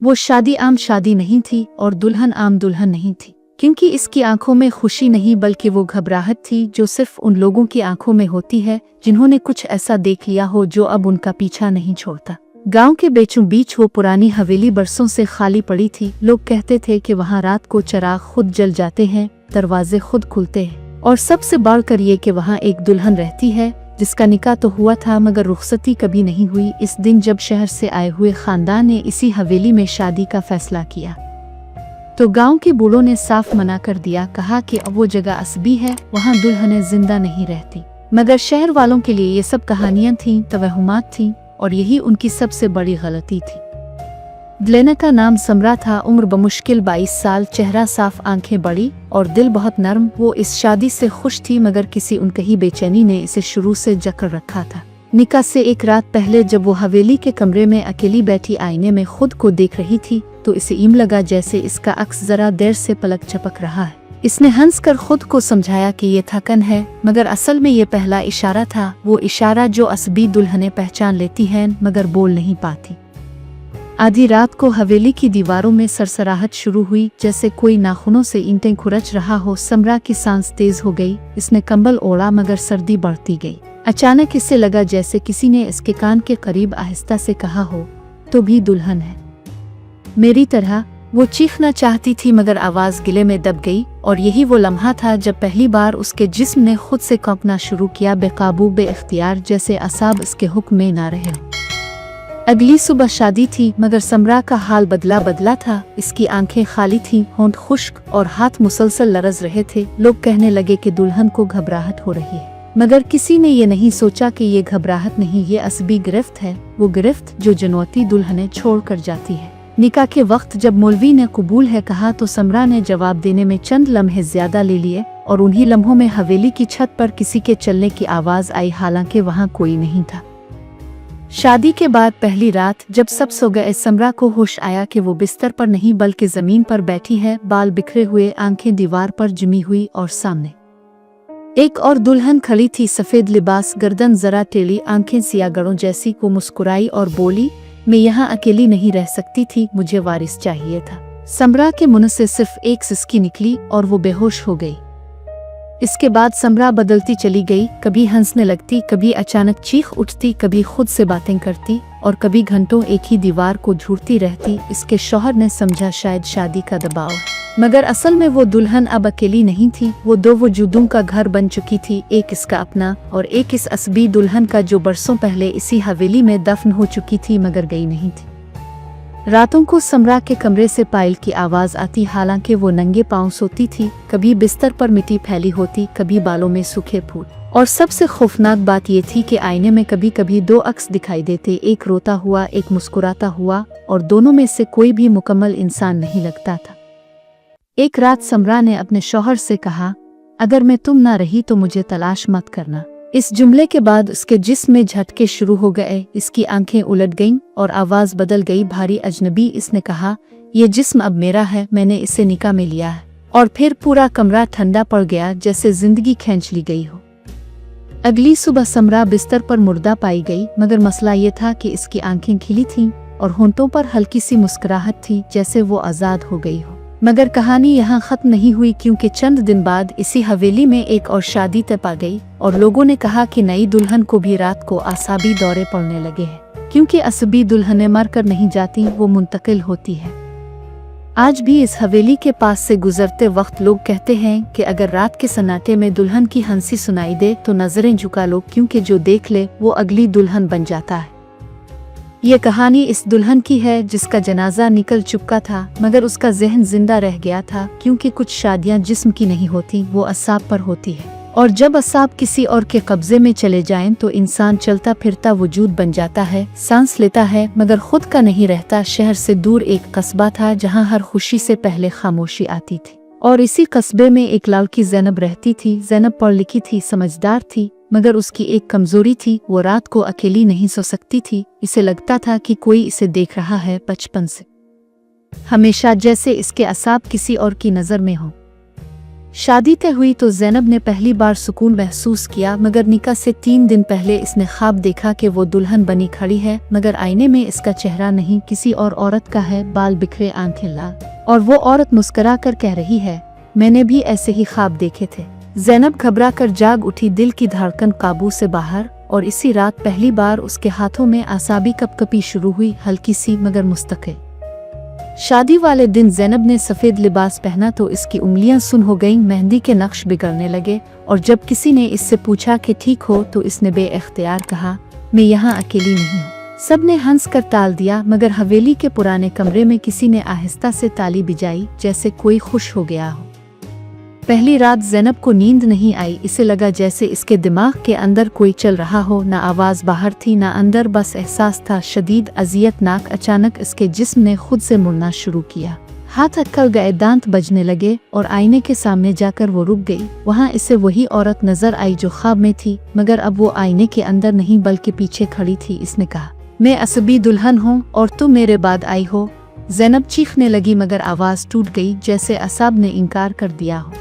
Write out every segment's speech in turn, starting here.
वो शादी आम शादी नहीं थी और दुल्हन आम दुल्हन नहीं थी, क्योंकि इसकी आंखों में खुशी नहीं बल्कि वो घबराहट थी जो सिर्फ उन लोगों की आंखों में होती है जिन्होंने कुछ ऐसा देख लिया हो जो अब उनका पीछा नहीं छोड़ता। गांव के बीचों बीच वो पुरानी हवेली बरसों से खाली पड़ी थी। लोग कहते थे कि वहाँ रात को चिराग खुद जल जाते हैं, दरवाजे खुद खुलते हैं, और सबसे बढ़कर ये कि वहाँ एक दुल्हन रहती है जिसका निकाह तो हुआ था मगर रुखसती कभी नहीं हुई। इस दिन जब शहर से आए हुए खानदान ने इसी हवेली में शादी का फैसला किया तो गांव के बूढ़ों ने साफ मना कर दिया, कहा कि अब वो जगह असबी है, वहाँ दुल्हनें जिंदा नहीं रहती। मगर शहर वालों के लिए ये सब कहानियां थीं, तवहुमात थीं, और यही उनकी सबसे बड़ी गलती थी। दुल्हन का नाम समरा था, उम्र बमुश्किल 22 साल, चेहरा साफ, आंखें बड़ी और दिल बहुत नरम। वो इस शादी से खुश थी मगर किसी उनकही बेचैनी ने इसे शुरू से जकड़ रखा था। निकाह से एक रात पहले जब वो हवेली के कमरे में अकेली बैठी आईने में खुद को देख रही थी तो इसे यूं लगा जैसे इसका अक्स जरा देर से पलक झपक रहा है। इसने हंसकर खुद को समझाया कि ये थकन है, मगर असल में ये पहला इशारा था, वो इशारा जो असबी दुल्हनें पहचान लेती हैं मगर बोल नहीं पाती। आधी रात को हवेली की दीवारों में सरसराहट शुरू हुई, जैसे कोई नाखूनों से ईंटें खुरच रहा हो। समरा की सांस तेज हो गई, इसने कंबल ओढ़ा मगर सर्दी बढ़ती गई। अचानक इसे लगा जैसे किसी ने इसके कान के करीब आहिस्ता से कहा हो, तो भी दुल्हन है मेरी तरह। वो चीखना चाहती थी मगर आवाज गिले में दब गई, और यही वो लम्हा था जब पहली बार उसके जिस्म ने खुद से कांपना शुरू किया, बेकाबू, बेइख्तियार, जैसे असाब इसके हुक्म में ना रहे। अगली सुबह शादी थी मगर समरा का हाल बदला बदला था। इसकी आंखें खाली थीं, होंठ खुश्क और हाथ मुसलसल लरज रहे थे। लोग कहने लगे कि दुल्हन को घबराहट हो रही है, मगर किसी ने ये नहीं सोचा कि ये घबराहट नहीं, ये असबी गिरफ्त है, वो गिरफ्त जो जनौती दुल्हनें छोड़ कर जाती है। निकाह के वक्त जब मौलवी ने कबूल है कहा तो समरा ने जवाब देने में चंद लम्हे ज्यादा ले लिए, और उन्हीं लम्हों में हवेली की छत पर किसी के चलने की आवाज आई, हालांकि वहाँ कोई नहीं था। शादी के बाद पहली रात जब सब सो गए, समरा को होश आया कि वो बिस्तर पर नहीं बल्कि जमीन पर बैठी है, बाल बिखरे हुए, आंखें दीवार पर जमी हुई, और सामने एक और दुल्हन खड़ी थी, सफेद लिबास, गर्दन जरा टेढ़ी, आंखें सियागड़ों जैसी। को मुस्कुराई और बोली, मैं यहाँ अकेली नहीं रह सकती थी, मुझे वारिस चाहिए था। समरा के मुंह से सिर्फ एक सिसकी निकली और वो बेहोश हो गई। इसके बाद समरा बदलती चली गई, कभी हंसने लगती, कभी अचानक चीख उठती, कभी खुद से बातें करती, और कभी घंटों एक ही दीवार को झूरती रहती। इसके शौहर ने समझा शायद शादी का दबाव है, मगर असल में वो दुल्हन अब अकेली नहीं थी, वो दो वजूदों का घर बन चुकी थी, एक इसका अपना और एक इस असबी दुल्हन का जो बरसों पहले इसी हवेली में दफन हो चुकी थी मगर गई नहीं थी। रातों को समरा के कमरे से पायल की आवाज आती, हालांकि वो नंगे पांव सोती थी। कभी बिस्तर पर मिट्टी फैली होती, कभी बालों में सूखे फूल, और सबसे खौफनाक बात ये थी कि आईने में कभी कभी दो अक्स दिखाई देते, एक रोता हुआ, एक मुस्कुराता हुआ, और दोनों में से कोई भी मुकम्मल इंसान नहीं लगता था। एक रात समरा ने अपने शौहर से कहा, अगर मैं तुम ना रही तो मुझे तलाश मत करना। इस जुमले के बाद उसके जिस्म में झटके शुरू हो गए, इसकी आंखें उलट गईं और आवाज बदल गई, भारी अजनबी। इसने कहा, ये जिस्म अब मेरा है, मैंने इसे निकाह में लिया है। और फिर पूरा कमरा ठंडा पड़ गया, जैसे जिंदगी खींच ली गई हो। अगली सुबह समरा बिस्तर पर मुर्दा पाई गई, मगर मसला ये था कि इसकी आंखें खिली थीं और होंठों पर हल्की सी मुस्कुराहट थी, जैसे वो आजाद हो गई हो। मगर कहानी यहाँ खत्म नहीं हुई, क्योंकि चंद दिन बाद इसी हवेली में एक और शादी तय पा गई, और लोगों ने कहा कि नई दुल्हन को भी रात को आसाबी दौरे पड़ने लगे हैं, क्योंकि असबी दुल्हनें मर कर नहीं जाती, वो मुंतकिल होती है। आज भी इस हवेली के पास से गुजरते वक्त लोग कहते हैं कि अगर रात के सन्नाटे में दुल्हन की हंसी सुनाई दे तो नजरें झुका लो, क्योंकि जो देख ले वो अगली दुल्हन बन जाता है। ये कहानी इस दुल्हन की है जिसका जनाजा निकल चुका था मगर उसका ज़हन जिंदा रह गया था, क्योंकि कुछ शादियां जिस्म की नहीं होती, वो असाब पर होती है, और जब असाब किसी और के कब्जे में चले जाएं तो इंसान चलता फिरता वजूद बन जाता है, सांस लेता है मगर खुद का नहीं रहता। शहर से दूर एक कस्बा था जहाँ हर खुशी से पहले खामोशी आती थी, और इसी कस्बे में एक लड़की ज़ैनब रहती थी। ज़ैनब पढ़ लिखी थी, समझदार थी, मगर उसकी एक कमजोरी थी, वो रात को अकेली नहीं सो सकती थी। इसे लगता था कि कोई इसे देख रहा है बचपन से, हमेशा, जैसे इसके असाब किसी और की नज़र में हो। शादी तय हुई तो ज़ैनब ने पहली बार सुकून महसूस किया, मगर निकाह से 3 दिन पहले इसने ख्वाब देखा कि वो दुल्हन बनी खड़ी है, मगर आईने में इसका चेहरा नहीं किसी और औरत का है, बाल बिखरे, आंखें लाल, और वो औरत मुस्कुरा कर कह रही है, मैंने भी ऐसे ही ख्वाब देखे थे। ज़ैनब घबरा कर जाग उठी, दिल की धड़कन काबू से बाहर, और इसी रात पहली बार उसके हाथों में आसाबी कपकपी शुरू हुई, हल्की सी मगर मुस्तकिल। शादी वाले दिन ज़ैनब ने सफ़ेद लिबास पहना तो इसकी उंगलियां सुन हो गईं, मेहंदी के नक्श बिगड़ने लगे, और जब किसी ने इससे पूछा कि ठीक हो तो इसने बेइख्तियार कहा, मैं यहाँ अकेली नहीं हूँ। सब ने हंस कर टाल दिया, मगर हवेली के पुराने कमरे में किसी ने आहिस्ता से ताली बजाई, जैसे कोई खुश हो गया हो। पहली रात ज़ैनब को नींद नहीं आई, इसे लगा जैसे इसके दिमाग के अंदर कोई चल रहा हो, ना आवाज़ बाहर थी ना अंदर, बस एहसास था शदीद अज़ियतनाक। अचानक इसके जिस्म ने खुद से मुड़ना शुरू किया, हाथ अटक गए, दांत बजने लगे, और आईने के सामने जाकर वो रुक गई। वहाँ इसे वही औरत नजर आई जो ख्वाब में थी, मगर अब वो आईने के अंदर नहीं बल्कि पीछे खड़ी थी। इसने कहा, मैं असबी दुल्हन हूँ और तुम मेरे बाद आई हो। ज़ैनब चीखने लगी, मगर आवाज़ टूट गई, जैसे असाब ने इनकार कर दिया हो।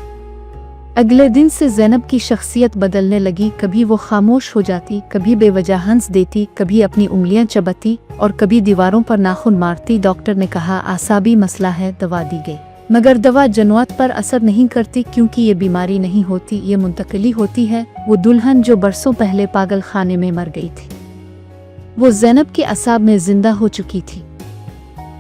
अगले दिन से ज़ैनब की शख्सियत बदलने लगी, कभी वो खामोश हो जाती, कभी बेवजह हंस देती, कभी अपनी उंगलियां चबाती, और कभी दीवारों पर नाखून मारती। डॉक्टर ने कहा आसाबी मसला है, दवा दी गई, मगर दवा जनवात पर असर नहीं करती, क्योंकि ये बीमारी नहीं होती, ये मुंतकिली होती है। वो दुल्हन जो बरसों पहले पागल खाने में मर गई थी, वो ज़ैनब के असाब में जिंदा हो चुकी थी।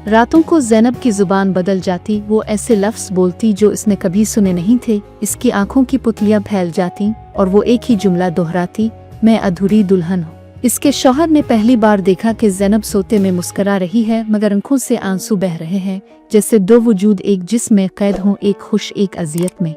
रातों को ज़ैनब की जुबान बदल जाती, वो ऐसे लफ्ज़ बोलती जो इसने कभी सुने नहीं थे। इसकी आंखों की पुतलियां फैल जाती और वो एक ही जुमला दोहराती, मैं अधूरी दुल्हन हूँ। इसके शौहर ने पहली बार देखा कि ज़ैनब सोते में मुस्करा रही है, मगर आंखों से आंसू बह रहे हैं, जैसे दो वजूद एक जिस्म में कैद हों, एक खुश एक अजियत में।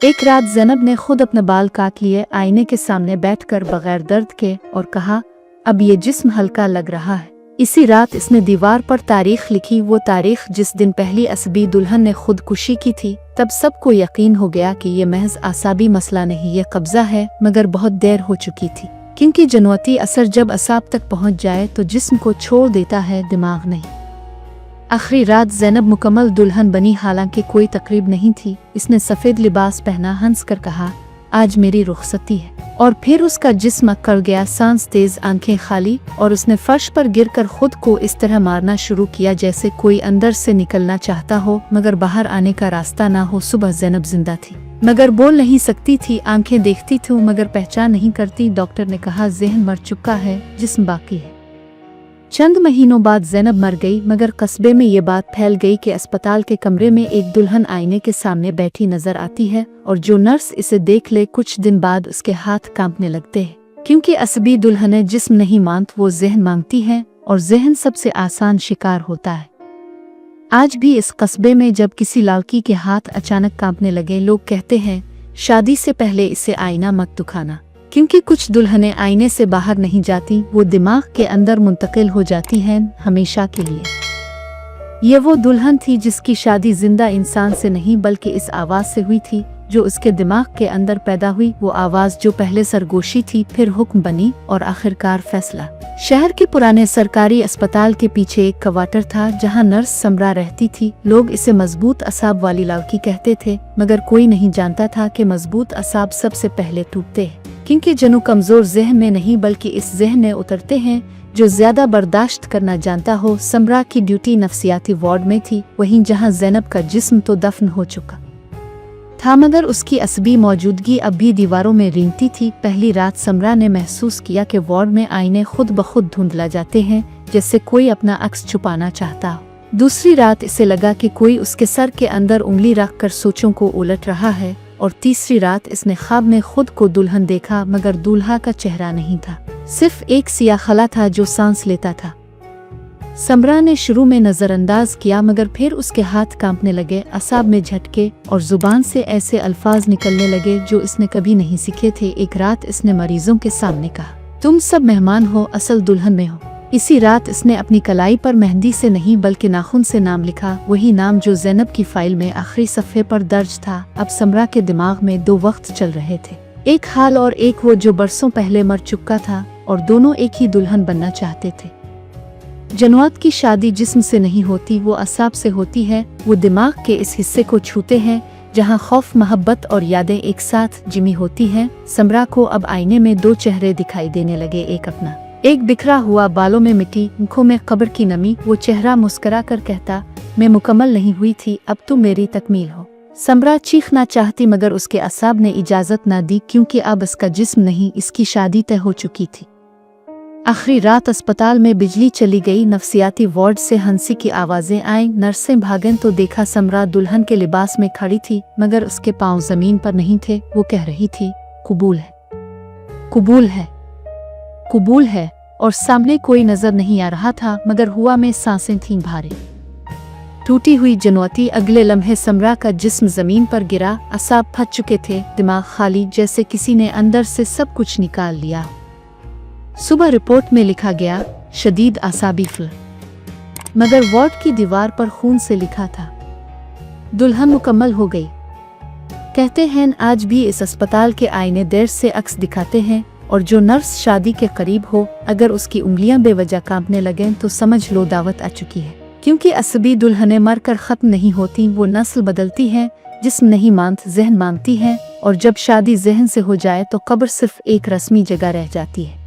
एक रात ज़ैनब ने खुद अपने बाल काट लिए, आईने के सामने बैठकर बगैर दर्द के, और कहा, अब ये जिस्म हल्का लग रहा है। इसी रात इसने दीवार पर तारीख लिखी, वो तारीख जिस दिन पहली असबी दुल्हन ने खुदकुशी की थी। तब सबको यकीन हो गया कि ये महज आसाबी मसला नहीं, ये कब्जा है, मगर बहुत देर हो चुकी थी, क्योंकि जनवती असर जब असाब तक पहुंच जाए तो जिस्म को छोड़ देता है, दिमाग नहीं। आखिरी रात ज़ैनब मुकम्मल दुल्हन बनी, हालांकि कोई तकरीब नहीं थी। इसने सफ़ेद लिबास पहना, हंस कर कहा, आज मेरी रुखसती है, और फिर उसका जिस्म अकड़ गया, सांस तेज, आंखें खाली, और उसने फर्श पर गिरकर खुद को इस तरह मारना शुरू किया जैसे कोई अंदर से निकलना चाहता हो मगर बाहर आने का रास्ता ना हो। सुबह ज़ैनब जिंदा थी, मगर बोल नहीं सकती थी, आंखें देखती थी मगर पहचान नहीं करती। डॉक्टर ने कहा, ज़हन मर चुका है, जिस्म बाकी है। चंद महीनों बाद ज़ैनब मर गई, मगर कस्बे में ये बात फैल गई कि अस्पताल के कमरे में एक दुल्हन आईने के सामने बैठी नजर आती है, और जो नर्स इसे देख ले कुछ दिन बाद उसके हाथ कांपने लगते हैं, क्योंकि असबी दुल्हनें जिस्म नहीं मांगती, वो ज़हन मांगती हैं, और ज़हन सबसे आसान शिकार होता है। आज भी इस कस्बे में जब किसी लड़की के हाथ अचानक कांपने लगे, लोग कहते हैं, शादी से पहले इसे आईना मत दिखाना, क्योंकि कुछ दुल्हनें आईने से बाहर नहीं जाती, वो दिमाग के अंदर मुंतकिल हो जाती हैं हमेशा के लिए। ये वो दुल्हन थी जिसकी शादी जिंदा इंसान से नहीं बल्कि इस आवाज़ से हुई थी जो उसके दिमाग के अंदर पैदा हुई। वो आवाज़ जो पहले सरगोशी थी, फिर हुक्म बनी, और आखिरकार फैसला। शहर के पुराने सरकारी अस्पताल के पीछे एक क्वार्टर था जहां नर्स समरा रहती थी। लोग इसे मजबूत असाब वाली लड़की कहते थे, मगर कोई नहीं जानता था कि मजबूत असाब सबसे पहले टूटते हैं, क्योंकि जनू कमजोर जहन में नहीं बल्कि इस जहन में उतरते हैं जो ज्यादा बर्दाश्त करना जानता हो। समरा की ड्यूटी नफ्सियाती वार्ड में थी, वहीं जहां ज़ैनब का जिस्म तो दफन हो चुका था, मगर उसकी असबी मौजूदगी अब भी दीवारों में रेंगती थी। पहली रात समरा ने महसूस किया कि वार्ड में आईने खुद ब खुद धुंधला जाते हैं, जैसे कोई अपना अक्स छुपाना चाहता हो। दूसरी रात इसे लगा कि कोई उसके सर के अंदर उंगली रखकर सोचों को उलट रहा है, और तीसरी रात इसने ख्वाब में खुद को दुल्हन देखा, मगर दूल्हा का चेहरा नहीं था, सिर्फ एक सियाह खला था जो सांस लेता था। समरा ने शुरू में नजरअंदाज किया, मगर फिर उसके हाथ कांपने लगे, असाब में झटके, और जुबान से ऐसे अल्फाज निकलने लगे जो इसने कभी नहीं सीखे थे। एक रात इसने मरीजों के सामने कहा, तुम सब मेहमान हो, असल दुल्हन में हो। इसी रात इसने अपनी कलाई पर मेहंदी से नहीं बल्कि नाखून से नाम लिखा, वही नाम जो ज़ैनब की फाइल में आखिरी सफ़े पर दर्ज था। अब समरा के दिमाग में दो वक्त चल रहे थे, एक हाल और एक वो जो बरसों पहले मर चुका था, और दोनों एक ही दुल्हन बनना चाहते थे। जनवात की शादी जिस्म से नहीं होती, वो असाब से होती है। वो दिमाग के इस हिस्से को छूते हैं जहां खौफ, मोहब्बत और यादें एक साथ जिमी होती हैं। समरा को अब आईने में दो चेहरे दिखाई देने लगे, एक अपना, एक बिखरा हुआ, बालों में मिट्टी, आंखों में कब्र की नमी। वो चेहरा मुस्कुरा कर कहता, मैं मुकम्मल नहीं हुई थी, अब तुम मेरी तकमील हो। समरा चीखना चाहती मगर उसके असाब ने इजाजत ना दी, क्योंकि अब इसका जिस्म नहीं, इसकी शादी तय हो चुकी थी। आखिरी रात अस्पताल में बिजली चली गई। नफ्सियाती वार्ड से हंसी की आवाजें आईं। नर्सें भागें तो देखा समरा दुल्हन के लिबास में खड़ी थी, मगर उसके पांव जमीन पर नहीं थे। वो कह रही थी, कबूल है, कबूल है, कबूल है। और सामने कोई नजर नहीं आ रहा था, मगर हुआ में सांसें थीं भारी, टूटी हुई जनौती। अगले लम्हे समरा का जिस्म जमीन पर गिरा, असाब फट चुके थे, दिमाग खाली, जैसे किसी ने अंदर से सब कुछ निकाल लिया। सुबह रिपोर्ट में लिखा गया, शदीद आसाबी फ्लर, मगर वार्ड की दीवार पर खून से लिखा था, दुल्हन मुकम्मल हो गई। कहते हैं आज भी इस अस्पताल के आईने देर से अक्स दिखाते हैं, और जो नर्स शादी के करीब हो, अगर उसकी उंगलियां बेवजह कांपने लगें तो समझ लो दावत आ चुकी है। क्योंकि असबी दुल्हनें मरकर ख़त्म नहीं होती, वो नस्ल बदलती हैं। जिस्म नहीं मानती, जहन मानती हैं, और जब शादी जहन से हो जाए तो कब्र सिर्फ एक रस्मी जगह रह जाती है।